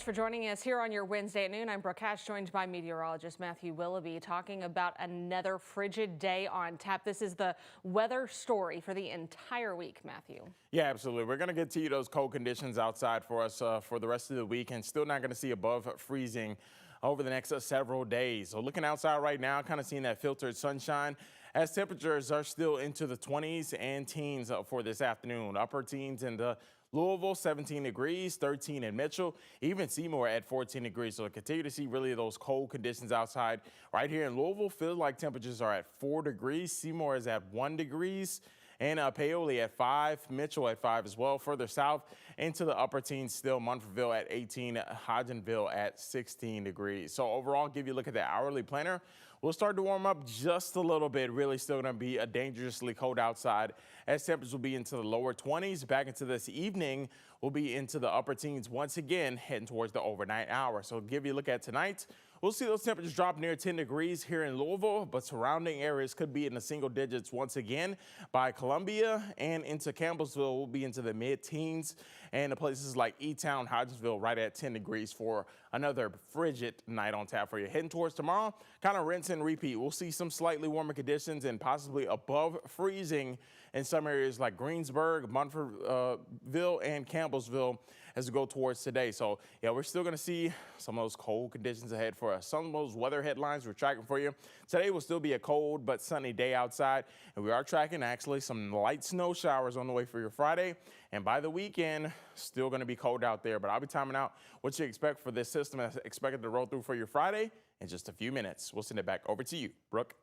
For joining us here on your Wednesday at noon. I'm Brooke Hatch, joined by meteorologist Matthew Willoughby, talking about another frigid day on tap. This is the weather story for the entire week, Matthew. Yeah, absolutely. We're going to get to you those cold conditions outside for us for the rest of the week, and still not going to see above freezing over the next several days. So looking outside right now, kind of seeing that filtered sunshine as temperatures are still into the 20s and teens for this afternoon. Upper teens in the Louisville, 17 degrees, 13 in Mitchell, even Seymour at 14 degrees. So continue to see really those cold conditions outside. Right here in Louisville, feels like temperatures are at 4 degrees. Seymour is at 1 degrees. And Paoli at 5, Mitchell at 5 as well. Further south into the upper teens still, Munfordville at 18, Hodgenville at 16 degrees. So overall, give you a look at the hourly planner. We'll start to warm up just a little bit. Really still going to be a dangerously cold outside as temperatures will be into the lower 20s. Back into this evening, we'll be into the upper teens once again, heading towards the overnight hour. So give you a look at tonight. We'll see those temperatures drop near 10 degrees here in Louisville, but surrounding areas could be in the single digits once again. By Columbia and into Campbellsville, we'll be into the mid-teens, and the places like E-Town, Hodgesville, right at 10 degrees for another frigid night on tap for you. Heading towards tomorrow, kind of rinse and repeat. We'll see some slightly warmer conditions and possibly above freezing in some areas like Greensburg, Munfordville, and Campbellsville as we go towards today. So yeah, we're still going to see some of those cold conditions ahead for us. Some of those weather headlines we're tracking for you. Today will still be a cold but sunny day outside, and we are tracking actually some light snow showers on the way for your Friday. And by the weekend, still going to be cold out there, but I'll be timing out what you expect for this system that's expected to roll through for your Friday in just a few minutes. We'll send it back over to you, Brooke.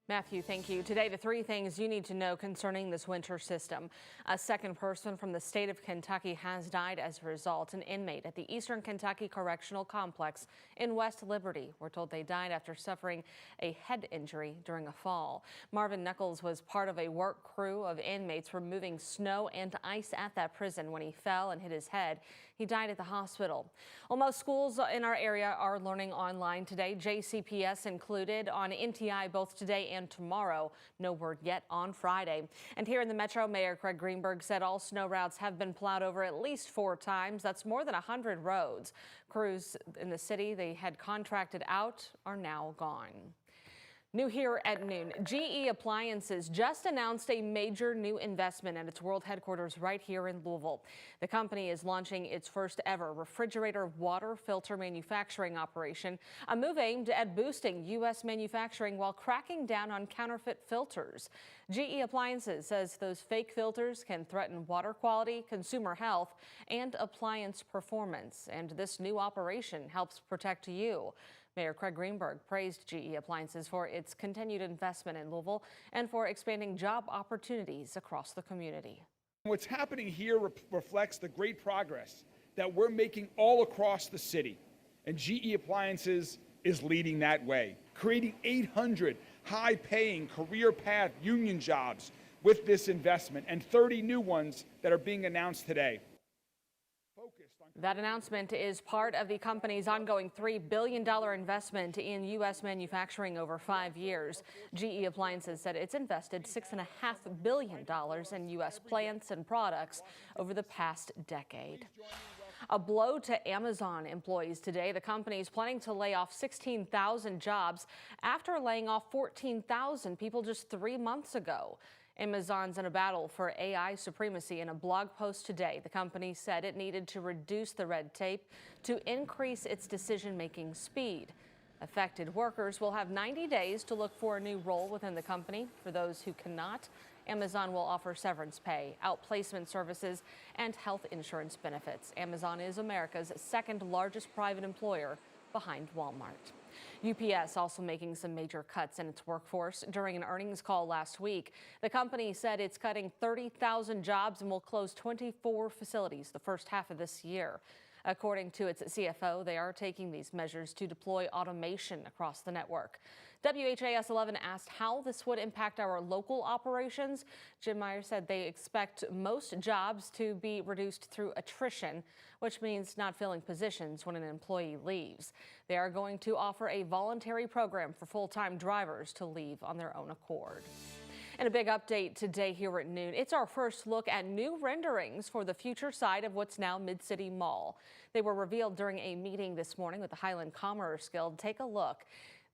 Matthew, thank you. Today, the 3 things you need to know concerning this winter system. A second person from the state of Kentucky has died as a result. An inmate at the Eastern Kentucky Correctional Complex in West Liberty. We're told they died after suffering a head injury during a fall. Marvin Nichols was part of a work crew of inmates removing snow and ice at that prison when he fell and hit his head. He died at the hospital. Well, most schools in our area are learning online today, JCPS included, on NTI both today and tomorrow. No word yet on Friday. And here in the metro, Mayor Craig Greenberg said all snow routes have been plowed over at least 4 times. That's more than 100 roads. Crews in the city they had contracted out are now gone. New here at noon, GE Appliances just announced a major new investment at its world headquarters right here in Louisville. The company is launching its first ever refrigerator water filter manufacturing operation, a move aimed at boosting U.S. manufacturing while cracking down on counterfeit filters. GE Appliances says those fake filters can threaten water quality, consumer health, and appliance performance. And this new operation helps protect you. Mayor Craig Greenberg praised GE Appliances for its continued investment in Louisville and for expanding job opportunities across the community. What's happening here reflects the great progress that we're making all across the city, and GE Appliances is leading that way, creating 800 high-paying, career-path union jobs with this investment and 30 new ones that are being announced today. That announcement is part of the company's ongoing $3 billion investment in U.S. manufacturing over 5 years. GE Appliances said it's invested $6.5 billion in U.S. plants and products over the past decade. A blow to Amazon employees today. The company is planning to lay off 16,000 jobs after laying off 14,000 people just 3 months ago. Amazon's in a battle for AI supremacy. In a blog post today, the company said it needed to reduce the red tape to increase its decision-making speed. Affected workers will have 90 days to look for a new role within the company. For those who cannot, Amazon will offer severance pay, outplacement services, and health insurance benefits. Amazon is America's second largest private employer behind Walmart. UPS also making some major cuts in its workforce. During an earnings call last week, the company said it's cutting 30,000 jobs and will close 24 facilities the first half of this year. According to its CFO, they are taking these measures to deploy automation across the network. WHAS11 asked how this would impact our local operations. Jim Meyer said they expect most jobs to be reduced through attrition, which means not filling positions when an employee leaves. They are going to offer a voluntary program for full-time drivers to leave on their own accord. And a big update today here at noon. It's our first look at new renderings for the future site of what's now Mid-City Mall. They were revealed during a meeting this morning with the Highland Commerce Guild. Take a look.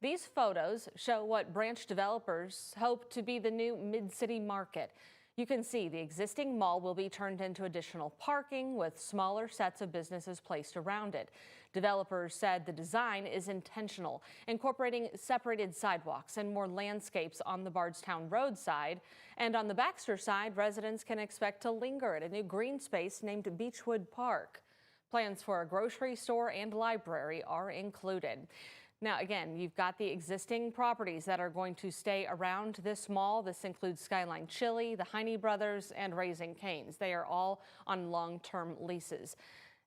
These photos show what branch developers hope to be the new Mid-City Market. You can see the existing mall will be turned into additional parking with smaller sets of businesses placed around it. Developers said the design is intentional, incorporating separated sidewalks and more landscapes on the Bardstown Road side. And on the Baxter side, residents can expect to linger at a new green space named Beechwood Park. Plans for a grocery store and library are included. Now, again, you've got the existing properties that are going to stay around this mall. This includes Skyline Chili, the Heine Brothers, and Raising Cane's. They are all on long-term leases.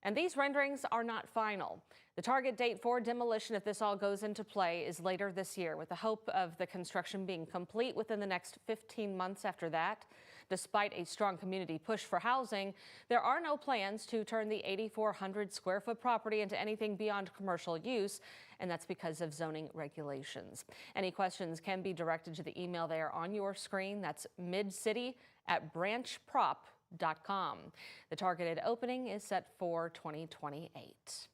And these renderings are not final. The target date for demolition, if this all goes into play, is later this year, with the hope of the construction being complete within the next 15 months after that. Despite a strong community push for housing, there are no plans to turn the 8,400 square foot property into anything beyond commercial use, and that's because of zoning regulations. Any questions can be directed to the email there on your screen. That's midcity@branchprop.com. The targeted opening is set for 2028.